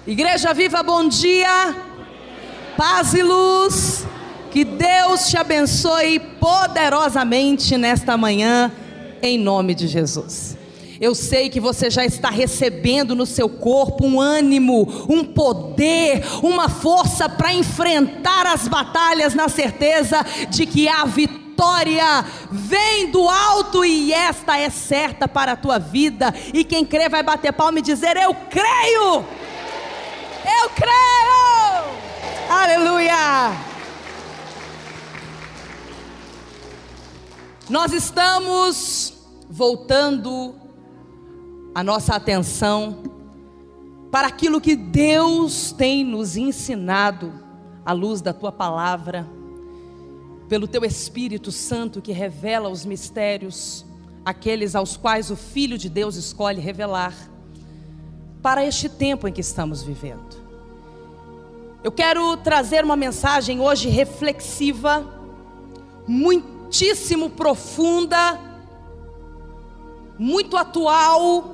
Igreja Viva, bom dia, paz e luz, que Deus te abençoe poderosamente nesta manhã, em nome de Jesus. Eu sei que você já está recebendo no seu corpo um ânimo, um poder, uma força para enfrentar as batalhas, na certeza de que a vitória vem do alto e esta é certa para a tua vida. E quem crê vai bater palma e dizer: eu creio! Eu creio! Aleluia! Nós estamos voltando a nossa atenção para aquilo que Deus tem nos ensinado à luz da tua palavra, pelo teu Espírito Santo que revela os mistérios, aqueles aos quais o Filho de Deus escolhe revelar, para este tempo em que estamos vivendo. Eu quero trazer uma mensagem hoje reflexiva, muitíssimo profunda, muito atual,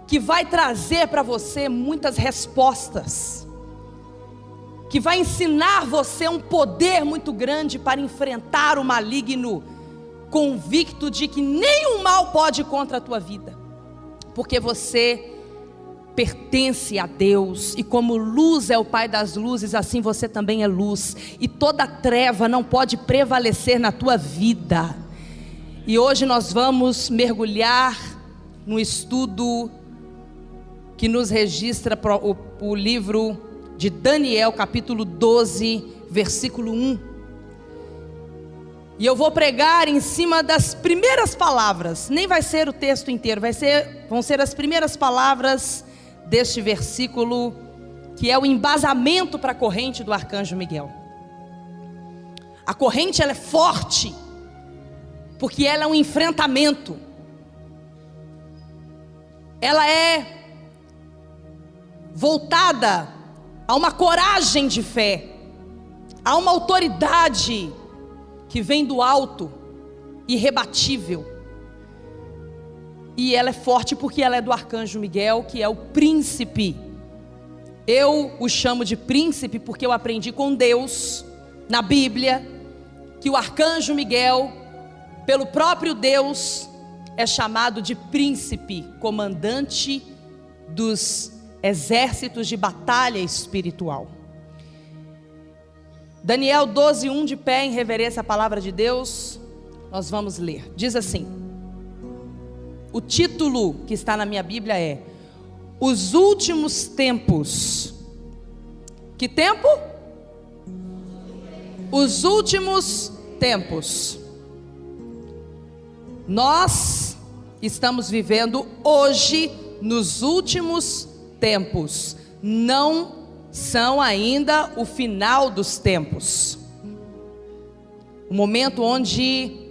que vai trazer para você muitas respostas, que vai ensinar você um poder muito grande para enfrentar o maligno, convicto de que nenhum mal pode ir contra a tua vida, porque você pertence a Deus, e como luz é o Pai das luzes, assim você também é luz, e toda treva não pode prevalecer na tua vida. E hoje nós vamos mergulhar no estudo que nos registra o livro de Daniel, capítulo 12, versículo 1. E eu vou pregar em cima das primeiras palavras, nem vai ser o texto inteiro, vão ser as primeiras palavras deste versículo, que é o embasamento para a corrente do arcanjo Miguel. A corrente, ela é forte, porque ela é um enfrentamento, ela é voltada a uma coragem de fé, a uma autoridade que vem do alto, irrebatível. E ela é forte porque ela é do arcanjo Miguel, que é o príncipe. Eu o chamo de príncipe porque eu aprendi com Deus, na Bíblia, que o arcanjo Miguel, pelo próprio Deus, é chamado de príncipe, comandante dos exércitos de batalha espiritual. Daniel 12:1, de pé em reverência à palavra de Deus, nós vamos ler. Diz assim: o título que está na minha Bíblia é Os Últimos Tempos. Que tempo? Os últimos tempos. Nós estamos vivendo hoje nos últimos tempos. Não são ainda o final dos tempos. O momento onde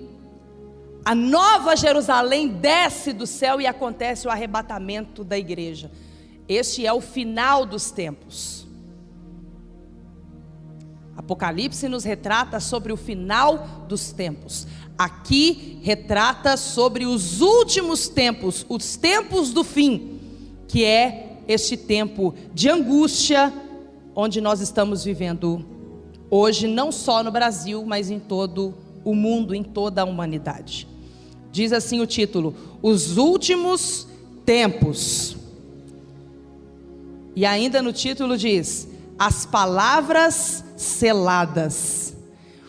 a nova Jerusalém desce do céu e acontece o arrebatamento da igreja. Este é o final dos tempos. Apocalipse nos retrata sobre o final dos tempos. Aqui retrata sobre os últimos tempos, os tempos do fim, que é este tempo de angústia, onde nós estamos vivendo hoje, não só no Brasil, mas em todo o mundo, em toda a humanidade. Diz assim o título: Os Últimos Tempos. E ainda no título diz: As Palavras Seladas.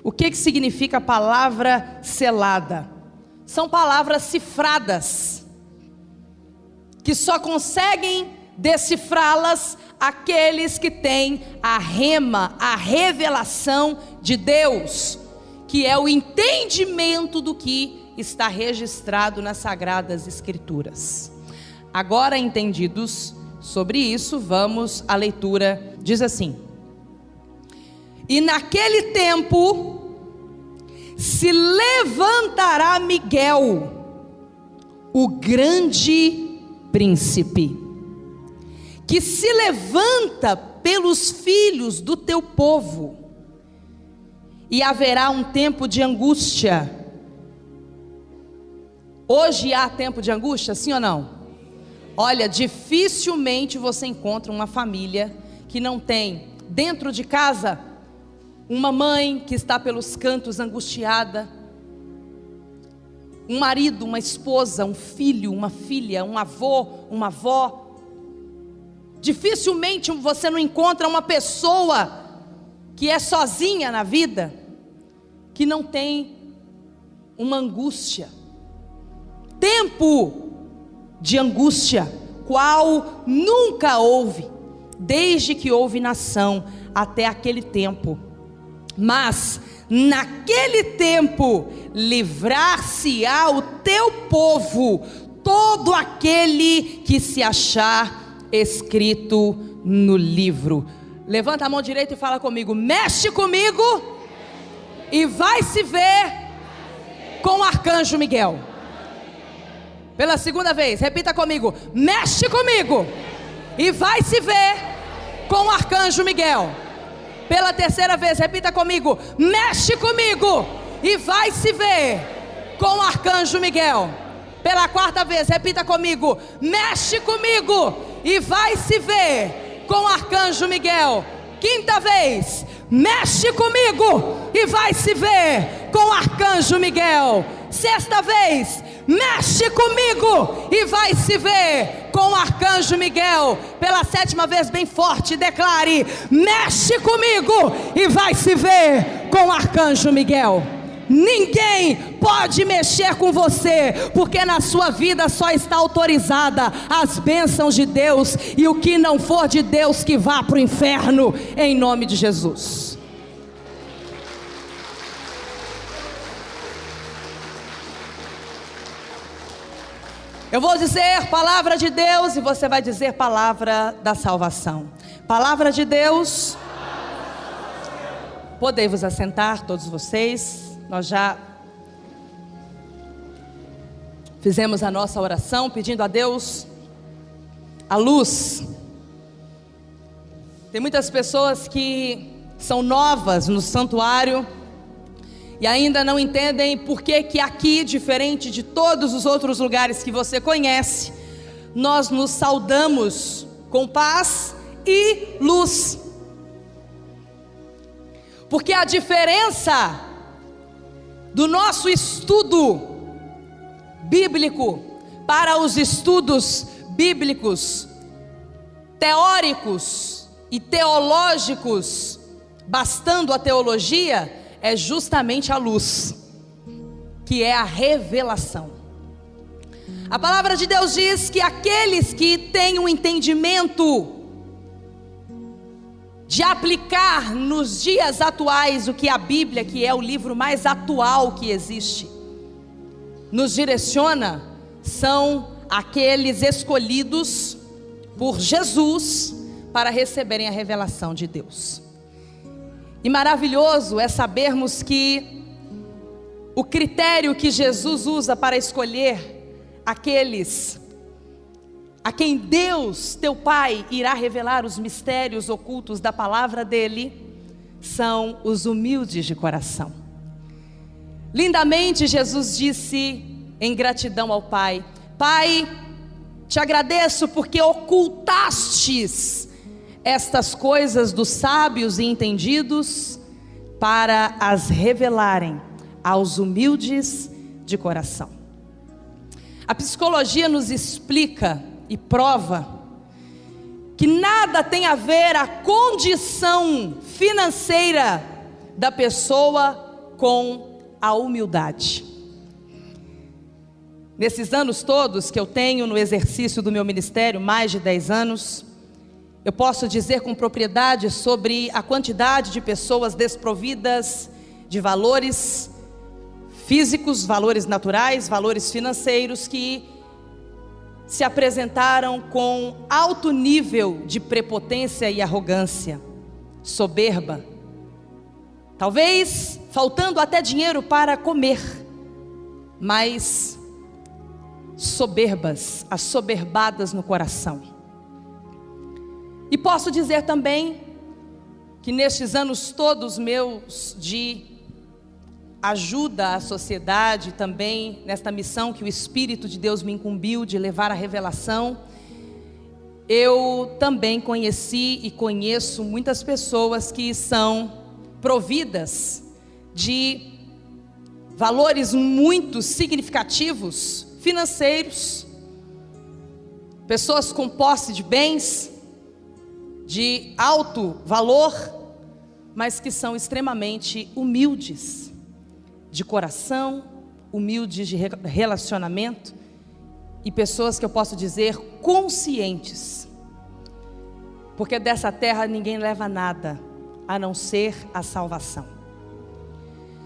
O que significa a palavra selada? São palavras cifradas, que só conseguem decifrá-las aqueles que têm a rema, a revelação de Deus, que é o entendimento do que está registrado nas Sagradas Escrituras. Agora entendidos sobre isso, vamos à leitura. Diz assim: E naquele tempo se levantará Miguel, o grande príncipe, que se levanta pelos filhos do teu povo, e haverá um tempo de angústia. Hoje há tempo de angústia, sim ou não? Olha, dificilmente você encontra uma família que não tem dentro de casa uma mãe que está pelos cantos angustiada, um marido, uma esposa, um filho, uma filha, um avô, uma avó. Dificilmente você não encontra uma pessoa que é sozinha na vida, que não tem uma angústia. Tempo de angústia, qual nunca houve, desde que houve nação até aquele tempo. Mas naquele tempo livrar-se-á o teu povo, todo aquele que se achar escrito no livro. Levanta a mão direita e fala comigo: mexe comigo e vai se ver com o arcanjo Miguel. Pela segunda vez, repita comigo: mexe comigo e vai se ver com o arcanjo Miguel. Pela terceira vez, repita comigo: mexe comigo e vai se ver com o arcanjo Miguel. Pela quarta vez, repita comigo: mexe comigo e vai se ver com o arcanjo Miguel. Quinta vez: mexe comigo e vai se ver com o arcanjo Miguel. Sexta vez: mexe comigo e vai se ver com o arcanjo Miguel. Pela sétima vez, bem forte, declare: mexe comigo e vai se ver com o arcanjo Miguel. Ninguém pode mexer com você, porque na sua vida só está autorizada as bênçãos de Deus, e o que não for de Deus que vá para o inferno, em nome de Jesus. Eu vou dizer palavra de Deus e você vai dizer palavra da salvação. Palavra de Deus. Podem vos assentar, todos vocês. Nós já fizemos a nossa oração pedindo a Deus a luz. Tem muitas pessoas que são novas no santuário e ainda não entendem por que aqui, diferente de todos os outros lugares que você conhece, nós nos saudamos com paz e luz. Porque a diferença do nosso estudo bíblico para os estudos bíblicos, teóricos e teológicos, bastando a teologia, é justamente a luz, que é a revelação. A palavra de Deus diz que aqueles que têm um entendimento de aplicar nos dias atuais o que a Bíblia, que é o livro mais atual que existe, nos direciona, são aqueles escolhidos por Jesus para receberem a revelação de Deus. E maravilhoso é sabermos que o critério que Jesus usa para escolher aqueles a quem Deus, teu Pai, irá revelar os mistérios ocultos da palavra dele, são os humildes de coração. Lindamente Jesus disse em gratidão ao Pai: Pai, te agradeço porque ocultastes estas coisas dos sábios e entendidos para as revelarem aos humildes de coração. A psicologia nos explica e prova que nada tem a ver a condição financeira da pessoa com a humildade. Nesses anos todos que eu tenho no exercício do meu ministério, mais de 10 anos, eu posso dizer com propriedade sobre a quantidade de pessoas desprovidas de valores físicos, valores naturais, valores financeiros, que se apresentaram com alto nível de prepotência e arrogância, soberba, talvez faltando até dinheiro para comer, mas soberbas, assoberbadas no coração. E posso dizer também que nestes anos todos meus de ajuda à sociedade, também nesta missão que o Espírito de Deus me incumbiu de levar a revelação, eu também conheci e conheço muitas pessoas que são providas de valores muito significativos financeiros, pessoas com posse de bens de alto valor, mas que são extremamente humildes de coração, humildes de relacionamento, e pessoas que eu posso dizer conscientes, porque dessa terra ninguém leva nada a não ser a salvação.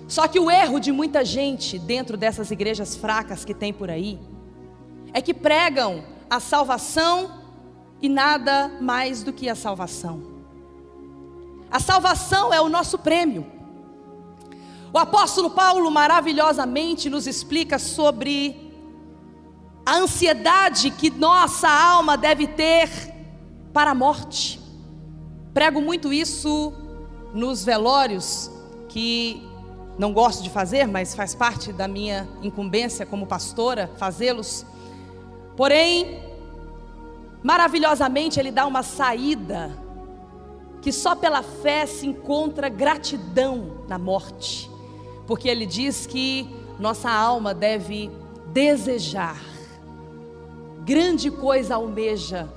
Só que o erro de muita gente dentro dessas igrejas fracas que tem por aí é que pregam a salvação e nada mais do que a salvação. A salvação é o nosso prêmio. O apóstolo Paulo maravilhosamente nos explica sobre a ansiedade que nossa alma deve ter para a morte. Prego muito isso nos velórios, que não gosto de fazer, mas faz parte da minha incumbência como pastora fazê-los. Porém, maravilhosamente ele dá uma saída que só pela fé se encontra gratidão na morte, porque ele diz que nossa alma deve desejar, grande coisa almeja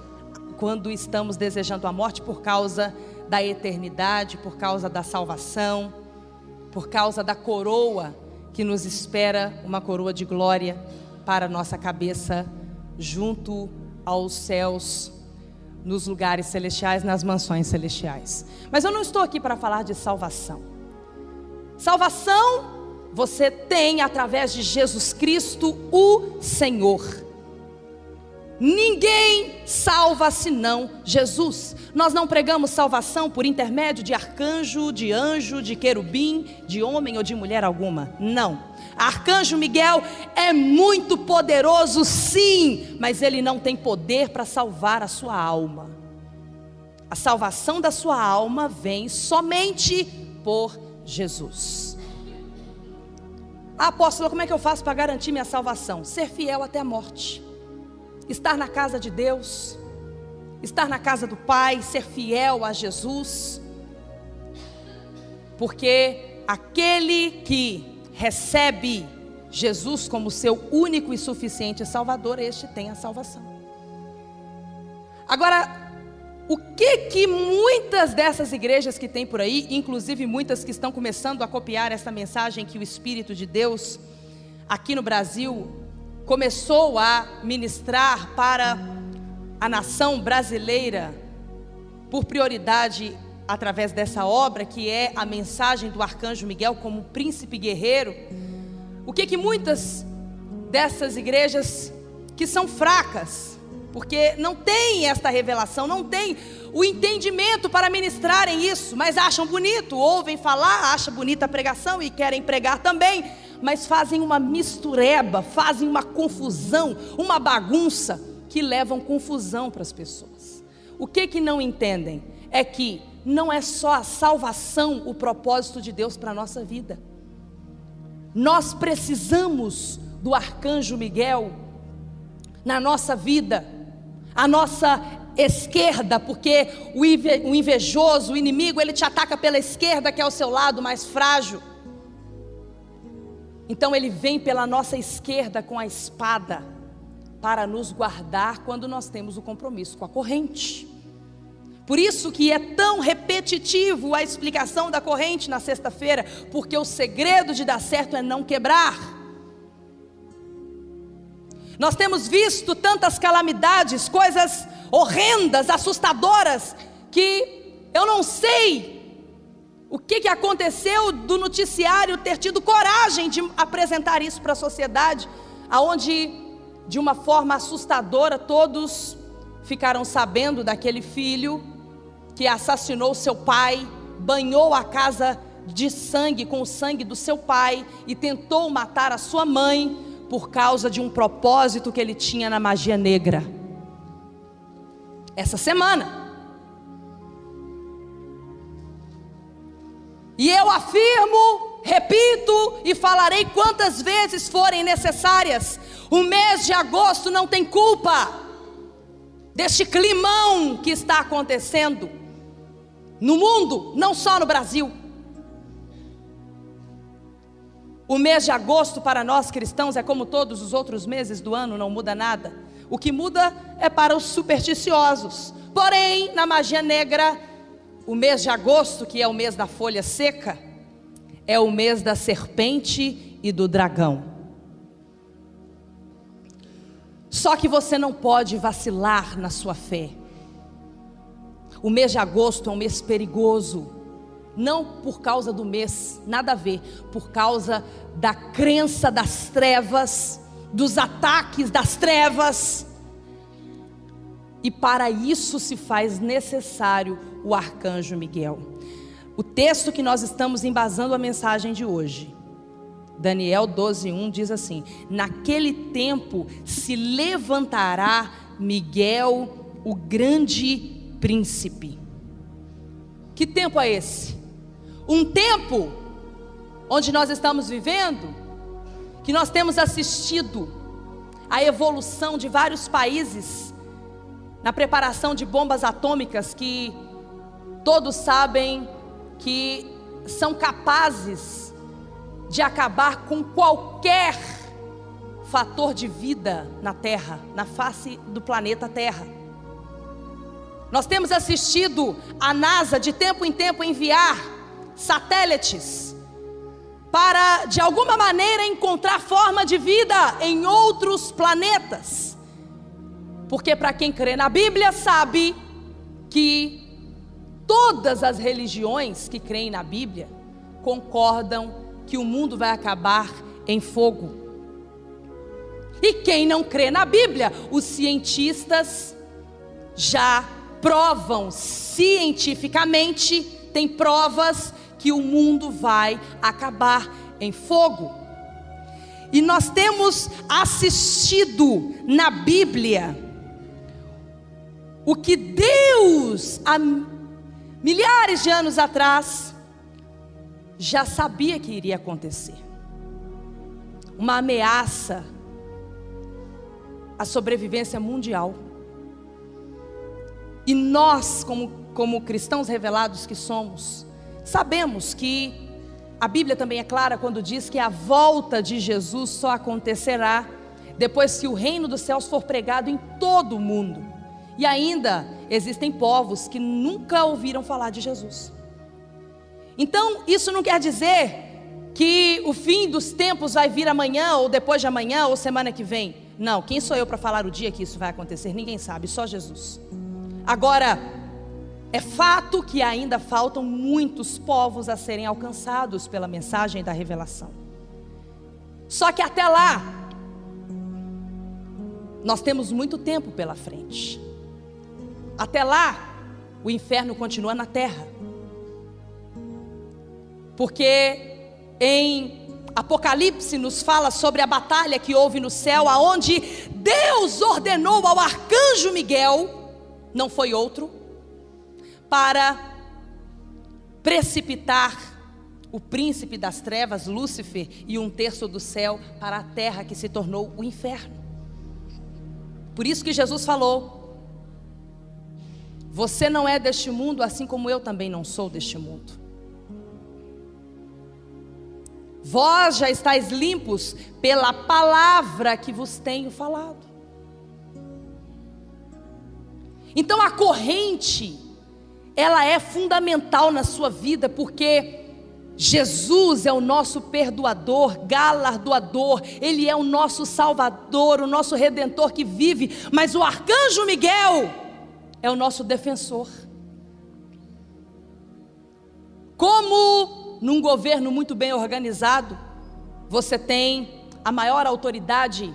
quando estamos desejando a morte, por causa da eternidade, por causa da salvação, por causa da coroa que nos espera, uma coroa de glória para a nossa cabeça, junto aos céus, nos lugares celestiais, nas mansões celestiais. Mas eu não estou aqui para falar de salvação. Salvação você tem através de Jesus Cristo, o Senhor. Ninguém salva senão Jesus. Nós não pregamos salvação por intermédio de arcanjo, de anjo, de querubim, de homem ou de mulher alguma. Não. Arcanjo Miguel é muito poderoso, sim, mas ele não tem poder para salvar a sua alma. A salvação da sua alma vem somente por Jesus. Apóstolo, como é que eu faço para garantir minha salvação? Ser fiel até a morte. Estar na casa de Deus, estar na casa do Pai, ser fiel a Jesus, porque aquele que recebe Jesus como seu único e suficiente Salvador, este tem a salvação. Agora, o que muitas dessas igrejas que tem por aí, inclusive muitas que estão começando a copiar essa mensagem que o Espírito de Deus aqui no Brasil começou a ministrar para a nação brasileira, por prioridade através dessa obra, que é a mensagem do Arcanjo Miguel como príncipe guerreiro. O que muitas dessas igrejas que são fracas, porque não tem esta revelação, não tem o entendimento para ministrarem isso, mas acham bonito, ouvem falar, acham bonita a pregação e querem pregar também, mas fazem uma mistureba, fazem uma confusão, uma bagunça, que levam confusão para as pessoas. O que não entendem é que não é só a salvação o propósito de Deus para a nossa vida. Nós precisamos do Arcanjo Miguel na nossa vida, a nossa esquerda, porque o invejoso, o inimigo, ele te ataca pela esquerda, que é o seu lado mais frágil. Então ele vem pela nossa esquerda com a espada, para nos guardar quando nós temos o compromisso com a corrente. Por isso que é tão repetitivo a explicação da corrente na sexta-feira, porque o segredo de dar certo é não quebrar. Nós temos visto tantas calamidades, coisas horrendas, assustadoras, que eu não sei o que aconteceu do noticiário ter tido coragem de apresentar isso para a sociedade, aonde de uma forma assustadora todos ficaram sabendo daquele filho que assassinou seu pai, banhou a casa de sangue com o sangue do seu pai e tentou matar a sua mãe por causa de um propósito que ele tinha na magia negra. Essa semana. E eu afirmo, repito e falarei quantas vezes forem necessárias: o mês de agosto não tem culpa. deste climão que está acontecendo no mundo, não só no Brasil. O mês de agosto para nós cristãos é como todos os outros meses do ano, não muda nada. O que muda é para os supersticiosos. Porém, na magia negra, o mês de agosto, que é o mês da folha seca, é o mês da serpente e do dragão. Só que você não pode vacilar na sua fé. O mês de agosto é um mês perigoso. Não por causa do mês, nada a ver. Por causa da crença das trevas, dos ataques das trevas. E para isso se faz necessário o arcanjo Miguel. O texto que nós estamos embasando a mensagem de hoje, Daniel 12:1, diz assim: naquele tempo se levantará Miguel, o grande príncipe. Que tempo é esse? Um tempo onde nós estamos vivendo, que nós temos assistido a evolução de vários países na preparação de bombas atômicas, que todos sabem que são capazes de acabar com qualquer fator de vida na Terra, na face do planeta Terra. Nós temos assistido a NASA de tempo em tempo enviar satélites para, de alguma maneira, encontrar forma de vida em outros planetas. Porque para quem crê na Bíblia sabe que todas as religiões que creem na Bíblia concordam que o mundo vai acabar em fogo. E quem não crê na Bíblia, os cientistas já provam cientificamente, tem provas que o mundo vai acabar em fogo. E nós temos assistido na Bíblia o que Deus, há milhares de anos atrás, já sabia que iria acontecer. Uma ameaça à sobrevivência mundial. E nós, como cristãos revelados que somos, sabemos que a Bíblia também é clara quando diz que a volta de Jesus só acontecerá depois que o reino dos céus for pregado em todo o mundo. E ainda existem povos que nunca ouviram falar de Jesus. Então, isso não quer dizer que o fim dos tempos vai vir amanhã, ou depois de amanhã, ou semana que vem. Não, quem sou eu para falar o dia que isso vai acontecer? Ninguém sabe, só Jesus. Agora, é fato que ainda faltam muitos povos a serem alcançados pela mensagem da revelação. Só que até lá, nós temos muito tempo pela frente. Até lá, o inferno continua na terra. Porque em Apocalipse nos fala sobre a batalha que houve no céu, aonde Deus ordenou ao arcanjo Miguel, não foi outro, para precipitar o príncipe das trevas, Lúcifer, e 1/3 do céu para a terra, que se tornou o inferno. Por isso que Jesus falou: você não é deste mundo, assim como eu também não sou deste mundo. Vós já estáis limpos pela palavra que vos tenho falado. Então a corrente, ela é fundamental na sua vida, porque Jesus é o nosso perdoador, galardoador, Ele é o nosso salvador, o nosso redentor que vive. Mas o arcanjo Miguel é o nosso defensor. Como num governo muito bem organizado, você tem a maior autoridade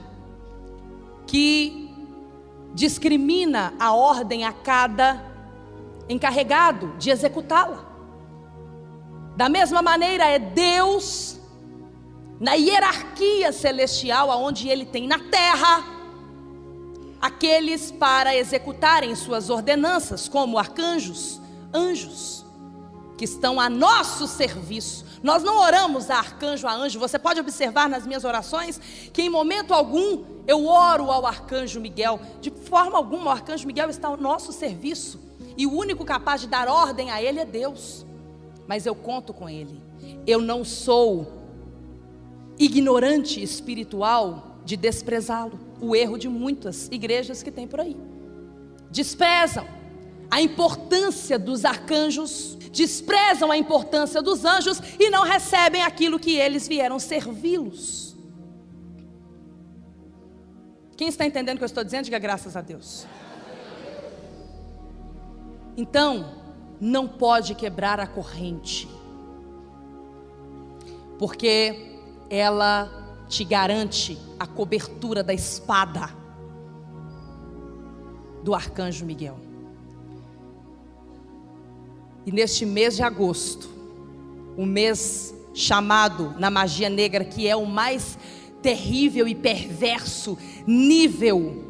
que discrimina a ordem a cada encarregado de executá-la. Da mesma maneira é Deus, na hierarquia celestial, aonde Ele tem na terra aqueles para executarem suas ordenanças, como arcanjos, anjos, que estão a nosso serviço. Nós não oramos a arcanjo, a anjo. Você pode observar nas minhas orações que em momento algum eu oro ao arcanjo Miguel. De forma alguma, o arcanjo Miguel está ao nosso serviço, e o único capaz de dar ordem a ele é Deus. Mas eu conto com ele. Eu não sou ignorante espiritual de desprezá-lo. O erro de muitas igrejas que tem por aí: desprezam a importância dos arcanjos, desprezam a importância dos anjos e não recebem aquilo que eles vieram servi-los. Quem está entendendo o que eu estou dizendo? Diga graças a Deus. Então, não pode quebrar a corrente, porque ela te garante a cobertura da espada do arcanjo Miguel. E neste mês de agosto, o mês chamado na magia negra, que é o mais terrível e perverso nível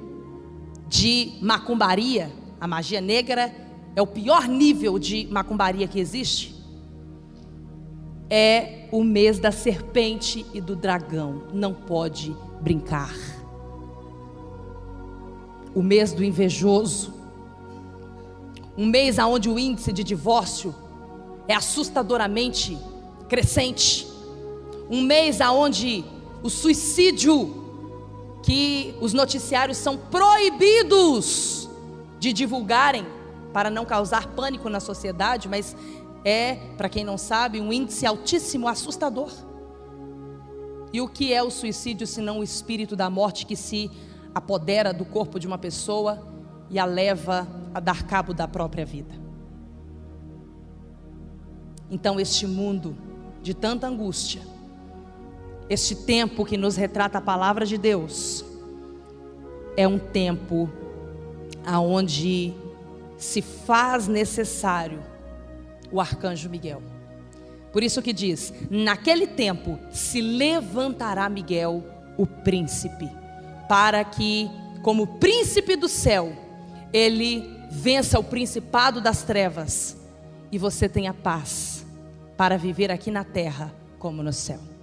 de macumbaria, a magia negra é o pior nível de macumbaria que existe, é o mês da serpente e do dragão. Não pode brincar. O mês do invejoso, um mês onde o índice de divórcio é assustadoramente crescente, um mês onde o suicídio, que os noticiários são proibidos de divulgarem para não causar pânico na sociedade, mas é, para quem não sabe, um índice altíssimo, assustador. E o que é o suicídio senão o espírito da morte que se apodera do corpo de uma pessoa e a leva a dar cabo da própria vida? Então, este mundo de tanta angústia, este tempo que nos retrata a palavra de Deus, é um tempo aonde se faz necessário o arcanjo Miguel. Por isso que diz: naquele tempo se levantará Miguel, o príncipe, para que, como príncipe do céu, ele vença o principado das trevas e você tenha paz para viver aqui na terra como no céu.